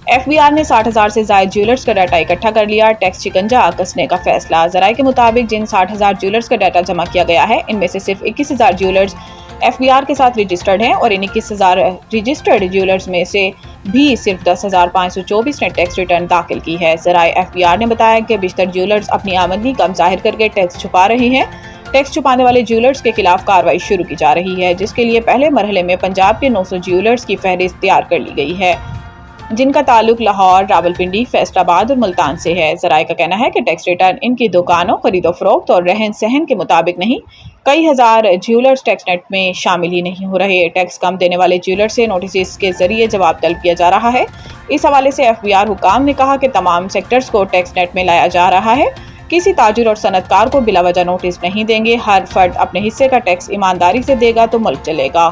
FBR ने 60,000 से ज्यादा ज्वेलर्स का डाटा इकट्ठा कर लिया। टैक्स शिकंजा कसने का फैसला। जराये के मुताबिक जिन 60,000 ज्वेलर्स का डाटा जमा किया गया है, इनमें से सिर्फ 21,000 ज्वेलर्स एफबीआर के साथ रजिस्टर्ड हैं और इन 21,000 रजिस्टर्ड ज्वेलर्स में से भी सिर्फ 10,524 ने टैक्स रिटर्न दाखिल की है। जराये एफबीआर ने बताया कि बेशतर ज्वेलर्स अपनी आमदनी कम जाहिर करके टैक्स छुपा रहे हैं। टैक्स छुपाने वाले ज्वेलर्स के खिलाफ कार्रवाई शुरू की जा रही है, जिसके लिए पहले मरहले में पंजाब के 900 ज्वेलर्स की फहरिस्त तैयार कर ली गई है, जिनका ताल्लुक लाहौर, रावलपिंडी, फैसलाबाद और मुल्तान से है। जराये का कहना है कि टैक्स रिटर्न इनकी दुकानों, खरीदो फरोख्त और रहन सहन के मुताबिक नहीं। कई हजार ज्वेलर्स टैक्स नेट में शामिल ही नहीं हो रहे। टैक्स कम देने वाले ज्वेलर से नोटिस के जरिए जवाब तलब किया जा रहा है। इस हवाले से एफबीआर हुकाम ने कहा कि तमाम सेक्टर्स को टैक्स नेट में लाया जा रहा है। किसी ताजिर और सनतकार को बिलावजह नोटिस नहीं देंगे। हर फर्द अपने हिस्से का टैक्स ईमानदारी से देगा तो मुल्क चलेगा।